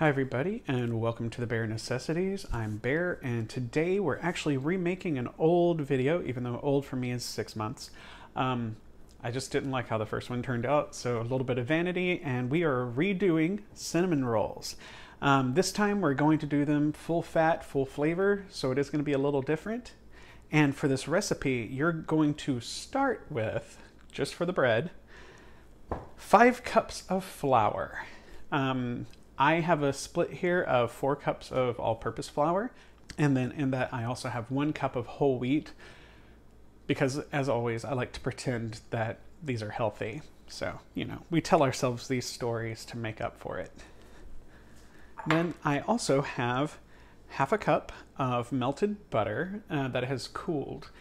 Hi everybody, and welcome to the Bear Necessities. I'm Bear, and today we're actually remaking an old video, even though old for me is 6 months. I just didn't like how the first one turned out, so a little bit of vanity, and we are redoing cinnamon rolls. This time we're going to do them full fat, full flavor, so it is going to be a little different. And for this recipe, you're going to start with, just for the bread, 5 cups of flour. I have a split here of 4 cups of all-purpose flour, and then in that I also have 1 cup of whole wheat, because as always I like to pretend that these are healthy. So, you know, we tell ourselves these stories to make up for it. Then I also have half a cup of melted butter that has cooled.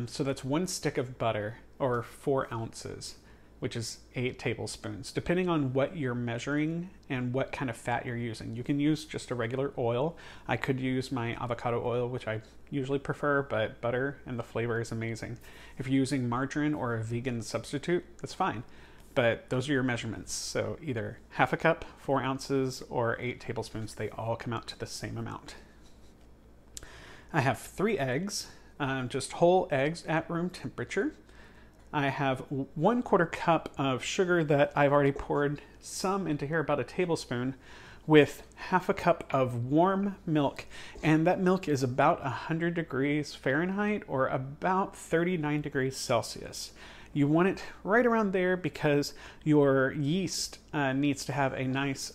So that's 1 stick of butter, or 4 ounces. Which is 8 tablespoons, depending on what you're measuring and what kind of fat you're using. You can use just a regular oil. I could use my avocado oil, which I usually prefer, but butter and the flavor is amazing. If you're using margarine or a vegan substitute, that's fine. But those are your measurements. So either half a cup, 4 ounces, or 8 tablespoons, they all come out to the same amount. I have 3 eggs, just whole eggs at room temperature. I have 1/4 cup of sugar that I've already poured some into here, about a tablespoon, with half a cup of warm milk. And that milk is about 100 degrees Fahrenheit or about 39 degrees Celsius. You want it right around there because your yeast needs to have a nice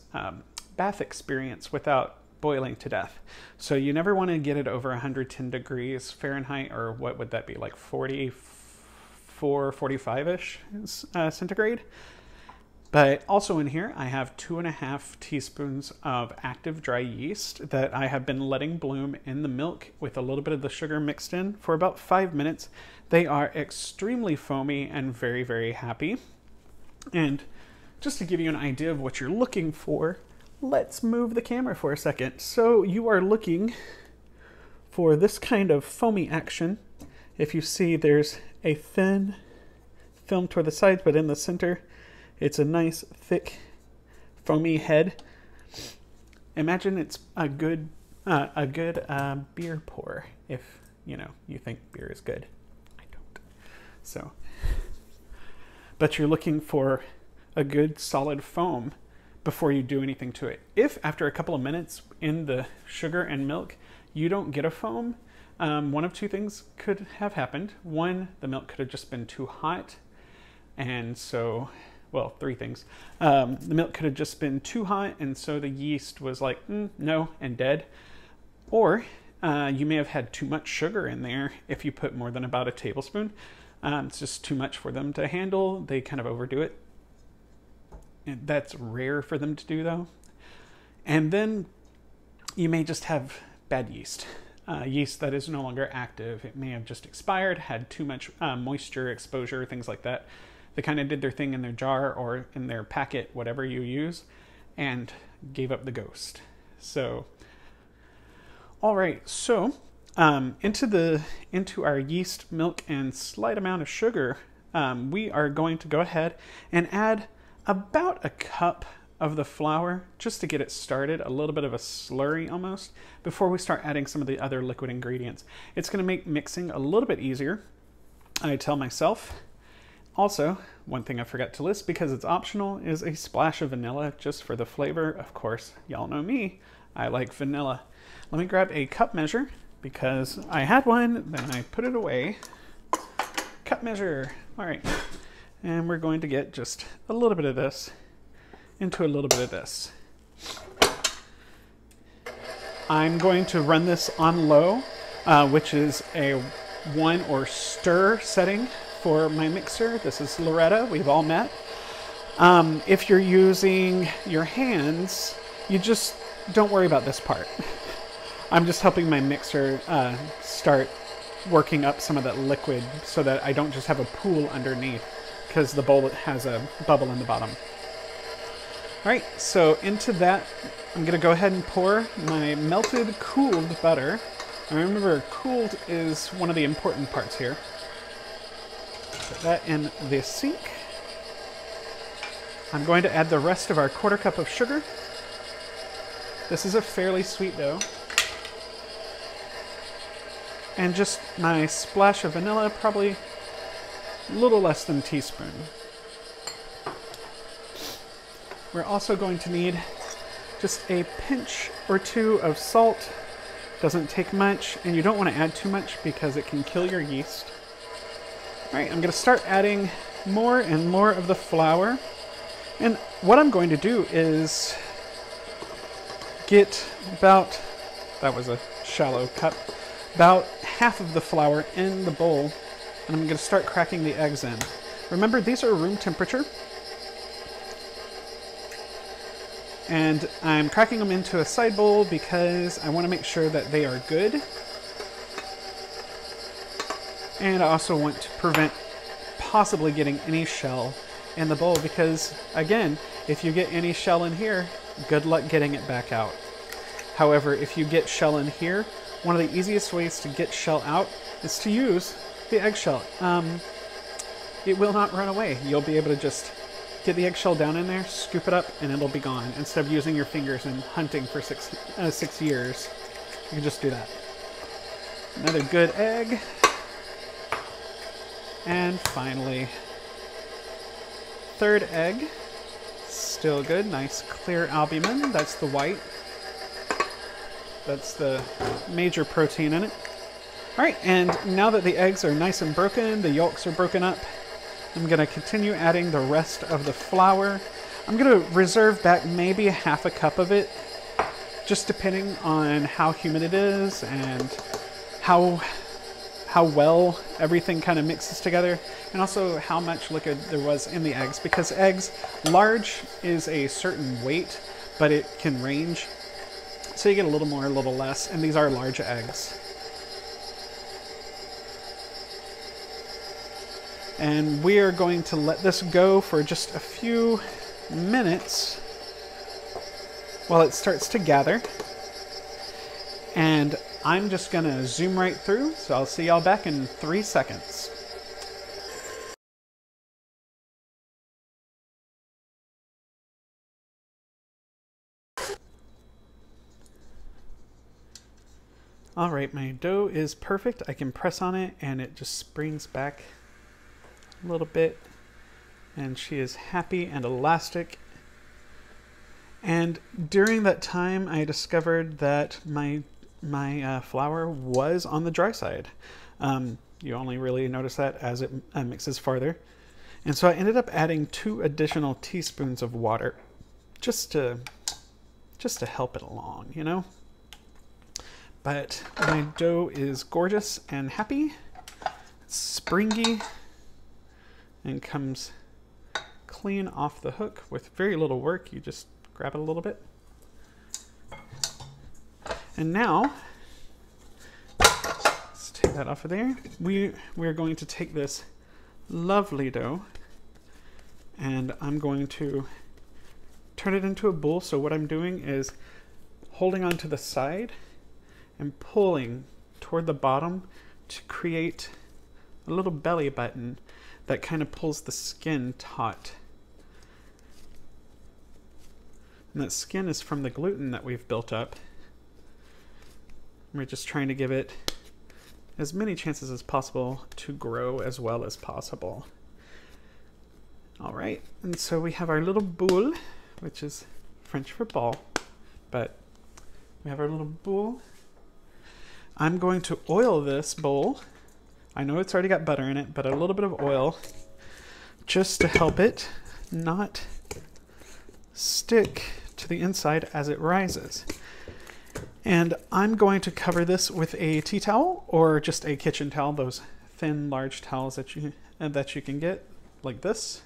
bath experience without boiling to death. So you never want to get it over 110 degrees Fahrenheit, or what would that be, like 45-ish centigrade. But also in here I have 2.5 teaspoons of active dry yeast that I have been letting bloom in the milk with a little bit of the sugar mixed in for about 5 minutes. They are extremely foamy and very, very happy. And just to give you an idea of what you're looking for, let's move the camera for a second. So you are looking for this kind of foamy action. If you see, there's a thin film toward the sides, but in the center, it's a nice, thick, foamy head. Imagine it's a good beer pour, if you think beer is good. I don't. So, but you're looking for a good, solid foam before you do anything to it. If after a couple of minutes in the sugar and milk, you don't get a foam, one of 2 things could have happened. 1, the milk could have just been too hot, and so, well, 3 things. The milk could have just been too hot, and so the yeast was like, no, and dead. Or you may have had too much sugar in there if you put more than about a tablespoon. It's just too much for them to handle. They kind of overdo it. And that's rare for them to do, though. And then you may just have bad yeast. Yeast that is no longer active. It may have just expired, had too much moisture exposure, things like that. They kind of did their thing in their jar or in their packet, whatever you use, and gave up the ghost. So, all right, so into our yeast, milk, and slight amount of sugar, we are going to go ahead and add about a cup of the flour, just to get it started, a little bit of a slurry almost, before we start adding some of the other liquid ingredients. It's going to make mixing a little bit easier, I tell myself. Also, one thing I forgot to list, because it's optional, is a splash of vanilla, just for the flavor. Of course, y'all know me, I like vanilla. Let me grab a cup measure, because I had one, then I put it away. Cup measure, all right. And we're going to get just a little bit of this into a little bit of this. I'm going to run this on low, which is a 1 or stir setting for my mixer. This is Loretta, we've all met. If you're using your hands, you just don't worry about this part. I'm just helping my mixer start working up some of that liquid so that I don't just have a pool underneath, because the bowl has a bubble in the bottom. All right, so into that, I'm gonna go ahead and pour my melted, cooled butter. And remember, cooled is one of the important parts here. Put that in the sink. I'm going to add the rest of our 1/4 cup of sugar. This is a fairly sweet dough. And just my splash of vanilla, probably a little less than a teaspoon. We're also going to need just a pinch or two of salt. Doesn't take much, and you don't want to add too much because it can kill your yeast. All right, I'm going to start adding more and more of the flour. And what I'm going to do is get about, that was a shallow cup, about half of the flour in the bowl, and I'm going to start cracking the eggs in. Remember, these are room temperature. And I'm cracking them into a side bowl because I want to make sure that they are good. And I also want to prevent possibly getting any shell in the bowl because, again, if you get any shell in here, good luck getting it back out. However, if you get shell in here, one of the easiest ways to get shell out is to use the eggshell. It will not run away. You'll be able to just get the eggshell down in there, scoop it up, and it'll be gone. Instead of using your fingers and hunting for 6 years, you can just do that. Another good egg. And finally, third egg. Still good. Nice clear albumin. That's the white. That's the major protein in it. All right, and now that the eggs are nice and broken, the yolks are broken up, I'm going to continue adding the rest of the flour. I'm going to reserve back maybe half a cup of it, just depending on how humid it is and how well everything kind of mixes together, and also how much liquid there was in the eggs, because eggs, large is a certain weight, but it can range. So you get a little more, a little less, and these are large eggs. And we are going to let this go for just a few minutes while it starts to gather. And I'm just going to zoom right through, so I'll see y'all back in 3 seconds. All right, my dough is perfect. I can press on it and it just springs back a little bit, and she is happy and elastic. And during that time, I discovered that my flour was on the dry side. You only really notice that as it mixes farther. And so I ended up adding 2 additional teaspoons of water just to help it along, you know? But my dough is gorgeous and happy. It's springy and comes clean off the hook with very little work. You just grab it a little bit. And now, let's take that off of there. We're going to take this lovely dough and I'm going to turn it into a bowl. So what I'm doing is holding onto the side and pulling toward the bottom to create a little belly button that kind of pulls the skin taut. And that skin is from the gluten that we've built up. We're just trying to give it as many chances as possible to grow as well as possible. All right, and so we have our little boule, which is French for ball, but we have our little boule. I'm going to oil this bowl. I know it's already got butter in it, but a little bit of oil just to help it not stick to the inside as it rises. And I'm going to cover this with a tea towel or just a kitchen towel, those thin, large towels that you can get, like this.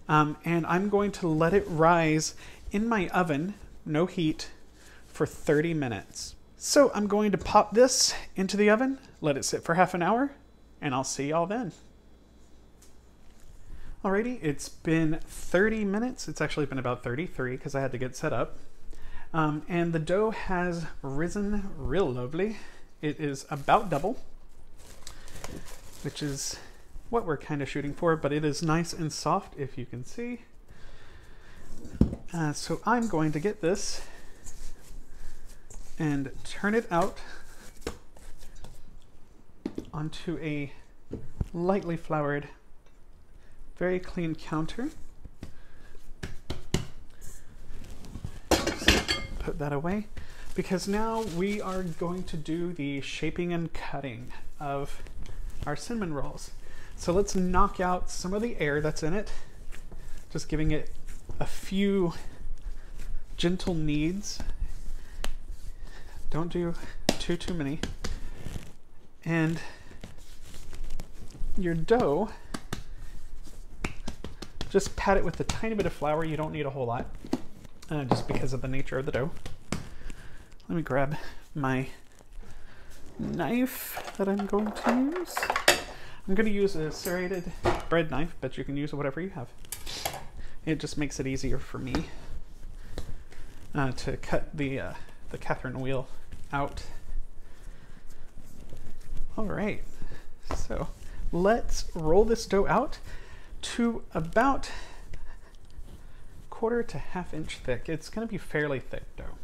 And I'm going to let it rise in my oven, no heat, for 30 minutes. So I'm going to pop this into the oven, let it sit for half an hour, and I'll see y'all then. Alrighty, it's been 30 minutes. It's actually been about 33 because I had to get set up. And the dough has risen real lovely. It is about double, which is what we're kind of shooting for, but it is nice and soft, if you can see. So I'm going to get this and turn it out onto a lightly floured, very clean counter. Put that away, because now we are going to do the shaping and cutting of our cinnamon rolls. So let's knock out some of the air that's in it, just giving it a few gentle kneads. Don't do too many. And your dough, just pat it with a tiny bit of flour. You don't need a whole lot, just because of the nature of the dough. Let me grab my knife that I'm going to use. I'm going to use a serrated bread knife, but you can use whatever you have. It just makes it easier for me to cut the Catherine wheel out. All right, so let's roll this dough out to about 1/4 to 1/2 inch thick. It's going to be fairly thick dough.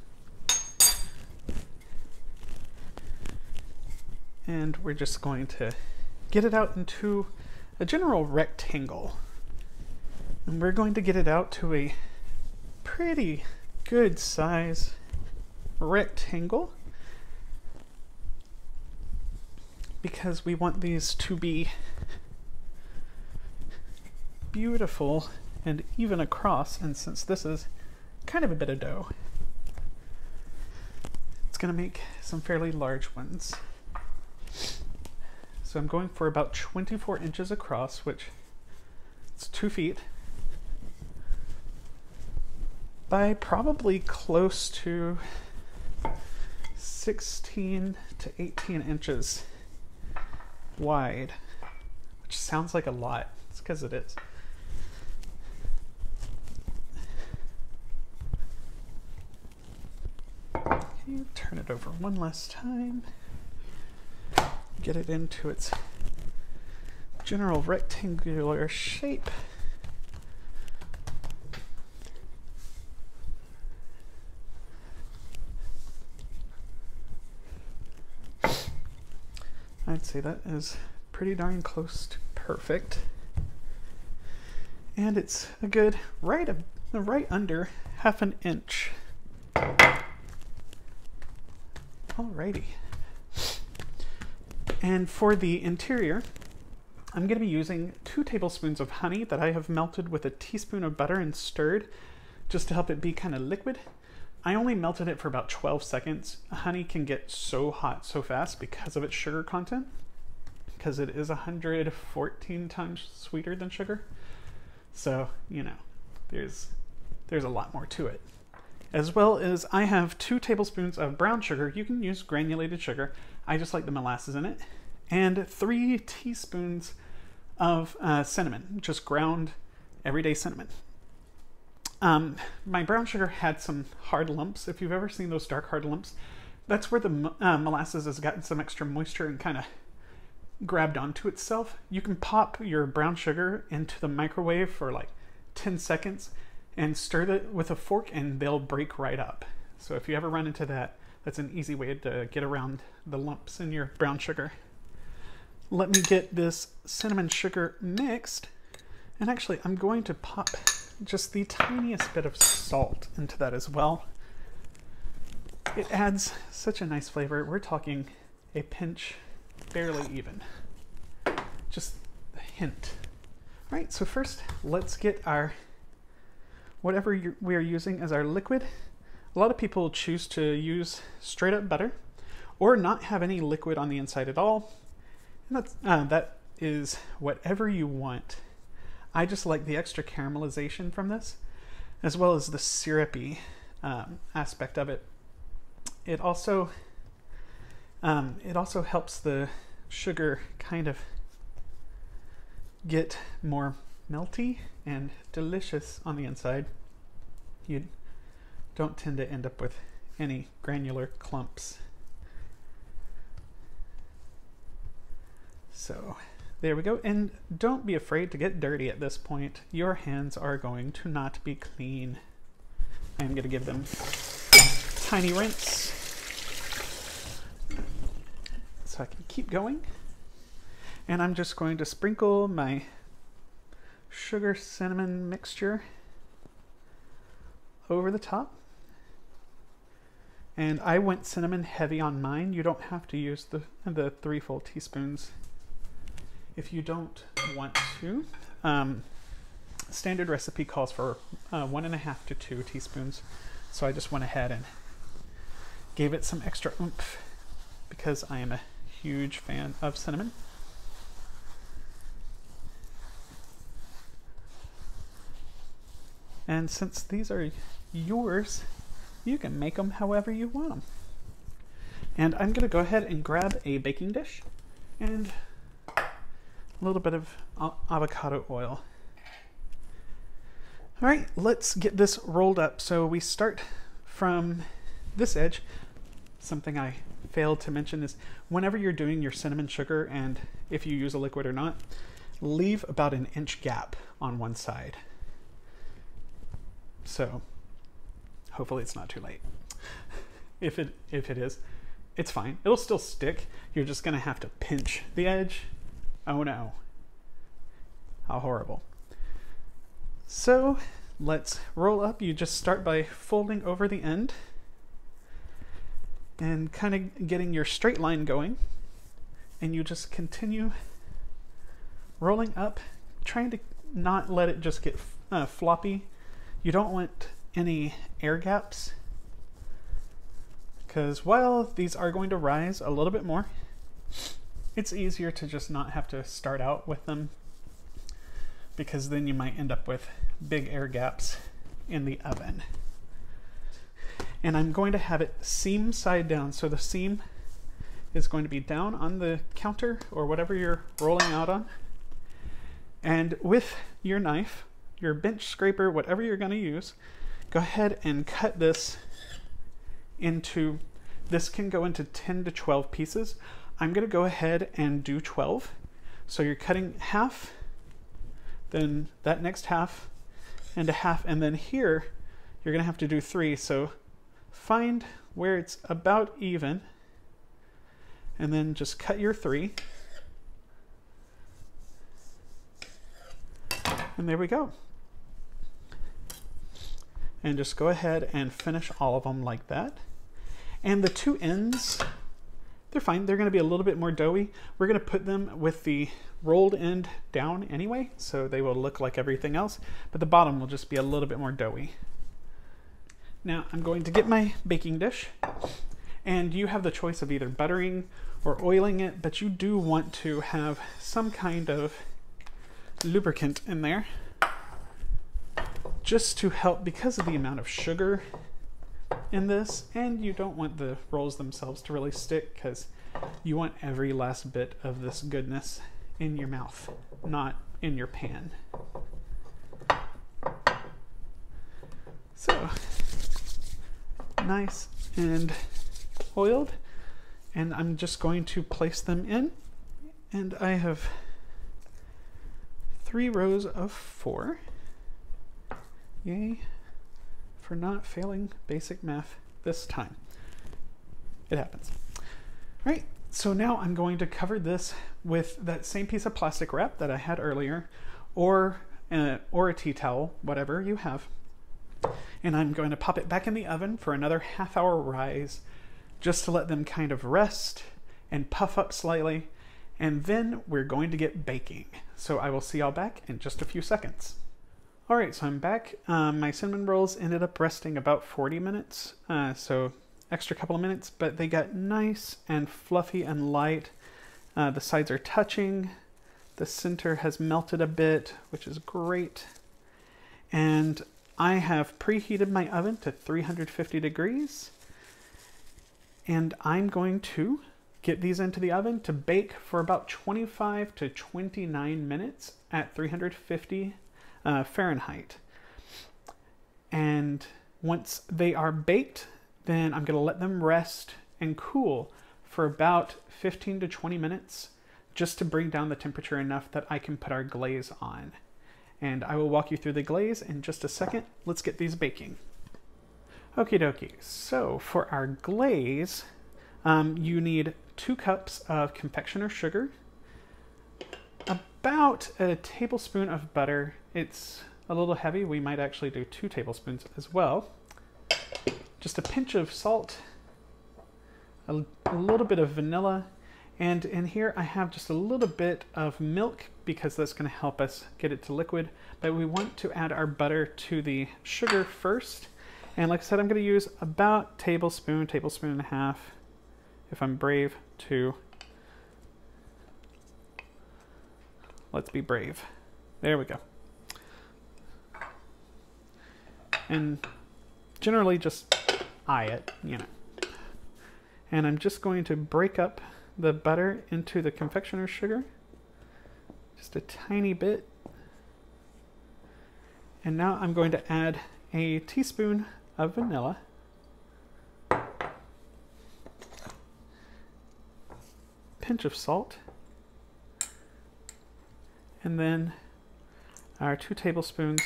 And we're just going to get it out into a general rectangle. And we're going to get it out to a pretty good size rectangle, because we want these to be beautiful and even across. And since this is kind of a bit of dough, it's going to make some fairly large ones. So I'm going for about 24 inches across, which is 2 feet, by probably close to 16 to 18 inches wide, which sounds like a lot. It's because it is. Okay, turn it over one last time. Get it into its general rectangular shape. I'd say that is pretty darn close to perfect. And it's a good right under 1/2 inch. Alrighty. And for the interior, I'm going to be using 2 tablespoons of honey that I have melted with a teaspoon of butter and stirred, just to help it be kind of liquid. I only melted it for about 12 seconds. Honey can get so hot so fast because of its sugar content, because it is 114 times sweeter than sugar. So, you know, there's a lot more to it. As well as I have 2 tablespoons of brown sugar. You can use granulated sugar. I just like the molasses in it. And 3 teaspoons of cinnamon, just ground everyday cinnamon. My brown sugar had some hard lumps. If you've ever seen those dark hard lumps, that's where the molasses has gotten some extra moisture and kind of grabbed onto itself. You can pop your brown sugar into the microwave for like 10 seconds and stir it with a fork and they'll break right up. So if you ever run into that, that's an easy way to get around the lumps in your brown sugar. Let me get this cinnamon sugar mixed. And actually, I'm going to pop just the tiniest bit of salt into that as well. It adds such a nice flavor. We're talking a pinch, barely even. Just a hint. All right, so first let's get our whatever we are using as our liquid. A lot of people choose to use straight up butter or not have any liquid on the inside at all. And that is whatever you want. I just like the extra caramelization from this, as well as the syrupy aspect of it. It also helps the sugar kind of get more melty and delicious on the inside. You don't tend to end up with any granular clumps. So there we go. And don't be afraid to get dirty at this point. Your hands are going to not be clean. I'm going to give them a tiny rinse. so I can keep going. And I'm just going to sprinkle my sugar cinnamon mixture over the top. And I went cinnamon heavy on mine. You don't have to use the 3 full teaspoons if you don't want to. Standard recipe calls for 1.5 to 2 teaspoons. So I just went ahead and gave it some extra oomph because I am a huge fan of cinnamon. And since these are yours, you can make them however you want them. And I'm going to go ahead and grab a baking dish and a little bit of avocado oil. All right, let's get this rolled up. So we start from this edge. Something I failed to mention is whenever you're doing your cinnamon sugar, and if you use a liquid or not, leave about an inch gap on one side. So hopefully it's not too late. If it is, it's fine. It'll still stick. You're just gonna have to pinch the edge. Oh no. How horrible. So let's roll up. You just start by folding over the end and kind of getting your straight line going. And you just continue rolling up, trying to not let it just get floppy. You don't want any air gaps because while these are going to rise a little bit more, it's easier to just not have to start out with them, because then you might end up with big air gaps in the oven. And I'm going to have it seam side down. So the seam is going to be down on the counter or whatever you're rolling out on. And with your knife, your bench scraper, whatever you're going to use, go ahead and cut this into, this can go into 10 to 12 pieces. I'm going to go ahead and do 12. So you're cutting half, then that next half, and a half, and then here you're going to have to do 3. So find where it's about even, and then just cut your 3. And there we go. And just go ahead and finish all of them like that. And the 2 ends, they're fine. They're going to be a little bit more doughy. We're going to put them with the rolled end down anyway, so they will look like everything else, but the bottom will just be a little bit more doughy. Now I'm going to get my baking dish, and you have the choice of either buttering or oiling it, but you do want to have some kind of lubricant in there just to help, because of the amount of sugar in this, and you don't want the rolls themselves to really stick because you want every last bit of this goodness in your mouth, not in your pan. So nice and oiled, and I'm just going to place them in, and I have 3 rows of 4. Yay for not failing basic math this time. It happens. All right, so now I'm going to cover this with that same piece of plastic wrap that I had earlier, or a tea towel, whatever you have. And I'm going to pop it back in the oven for another half-hour rise, just to let them kind of rest and puff up slightly, and then we're going to get baking. So I will see y'all back in just a few seconds. All right, so I'm back. My cinnamon rolls ended up resting about 40 minutes, so extra couple of minutes, but they got nice and fluffy and light. The sides are touching. The center has melted a bit, which is great. And I have preheated my oven to 350 degrees. And I'm going to get these into the oven to bake for about 25 to 29 minutes at 350 Fahrenheit. And once they are baked, then I'm going to let them rest and cool for about 15 to 20 minutes, just to bring down the temperature enough that I can put our glaze on. And I will walk you through the glaze in just a second. Let's get these baking. Okie dokie. So for our glaze, you need 2 cups of confectioner sugar, about a tablespoon of butter. It's a little heavy. We might actually do 2 tablespoons as well. Just a pinch of salt, a little bit of vanilla, and in here I have just a little bit of milk because that's going to help us get it to liquid. But we want to add our butter to the sugar first. And like I said, I'm going to use about tablespoon and a half, if I'm brave, 2. Let's be brave. There we go. And generally just eye it, you know. And I'm just going to break up the butter into the confectioner's sugar. Just a tiny bit. And now I'm going to add a teaspoon of vanilla. Pinch of salt. And then our 2 tablespoons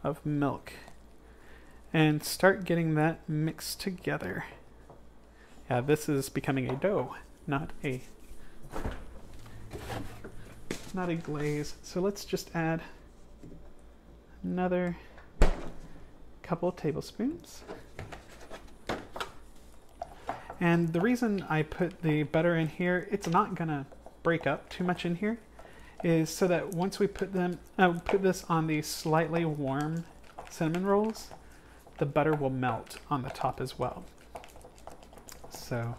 of milk. And start getting that mixed together. Yeah, this is becoming a dough, not a glaze. So let's just add another couple of tablespoons. And the reason I put the butter in here, it's not gonna break up too much in here, is so that once we put this on the slightly warm cinnamon rolls, the butter will melt on the top as well. So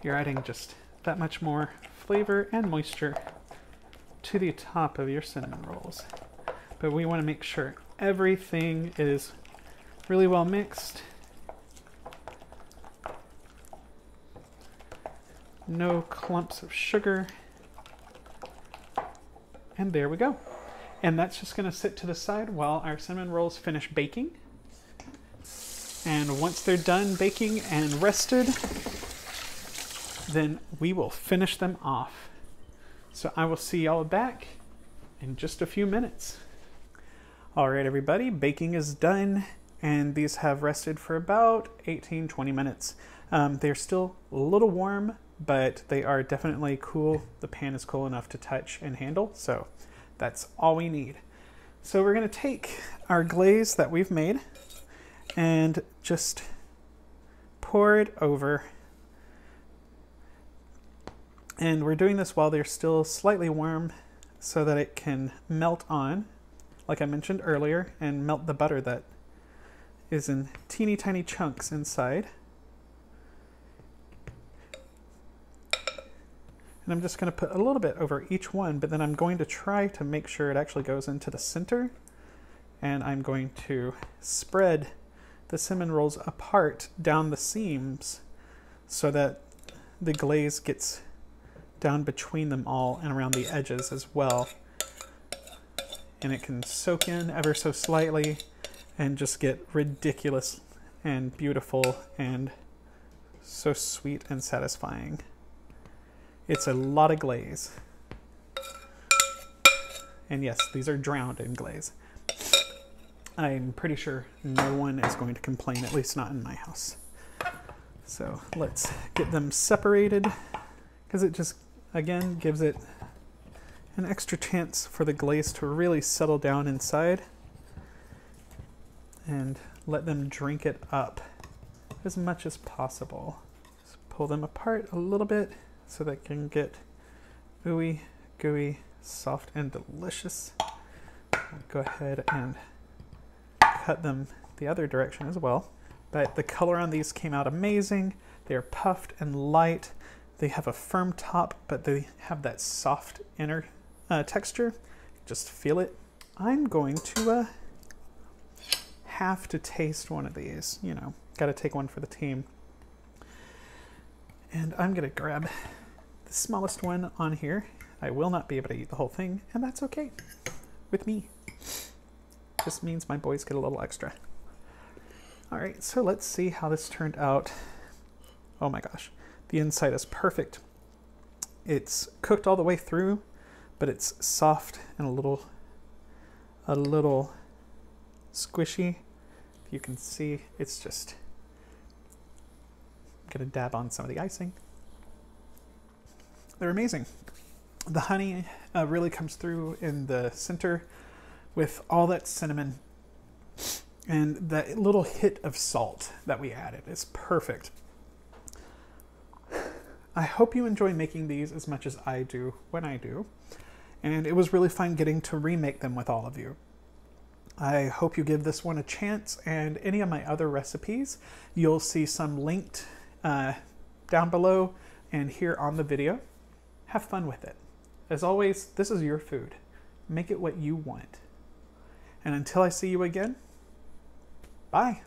you're adding just that much more flavor and moisture to the top of your cinnamon rolls. But we want to make sure everything is really well mixed. No clumps of sugar. And there we go. And that's just going to sit to the side while our cinnamon rolls finish baking. And once they're done baking and rested, then we will finish them off. So I will see y'all back in just a few minutes. All right, everybody, baking is done, and these have rested for about 18-20 minutes. They're still a little warm, but they are definitely cool. The pan is cool enough to touch and handle, so that's all we need. So we're gonna take our glaze that we've made and just pour it over. And we're doing this while they're still slightly warm so that it can melt on, like I mentioned earlier, and melt the butter that is in teeny tiny chunks inside. And I'm just going to put a little bit over each one, but then I'm going to try to make sure it actually goes into the center. And I'm going to spread the cinnamon rolls apart down the seams so that the glaze gets down between them all and around the edges as well. And it can soak in ever so slightly and just get ridiculous and beautiful and so sweet and satisfying. It's a lot of glaze. And yes, these are drowned in glaze. I'm pretty sure no one is going to complain, at least not in my house. So let's get them separated, because it just, again, gives it an extra chance for the glaze to really settle down inside and let them drink it up as much as possible. Just pull them apart a little bit so they can get ooey, gooey, soft, and delicious. I'll go ahead and cut them the other direction as well. But the color on these came out amazing. They're puffed and light. They have a firm top, but they have that soft inner texture. Just feel it. I'm going to have to taste one of these. You know, got to take one for the team. And I'm going to grab the smallest one on here. I will not be able to eat the whole thing, and that's okay with me. Just means my boys get a little extra. All right, so let's see how this turned out. Oh my gosh, the inside is perfect. It's cooked all the way through, but it's soft and a little squishy. You can see it's just, I'm gonna dab on some of the icing. They're amazing. The honey really comes through in the center with all that cinnamon and that little hit of salt that we added. It's perfect. I hope you enjoy making these as much as I do when I do. And it was really fun getting to remake them with all of you. I hope you give this one a chance, and any of my other recipes, you'll see some linked down below and here on the video. Have fun with it. As always, this is your food. Make it what you want. And until I see you again, bye.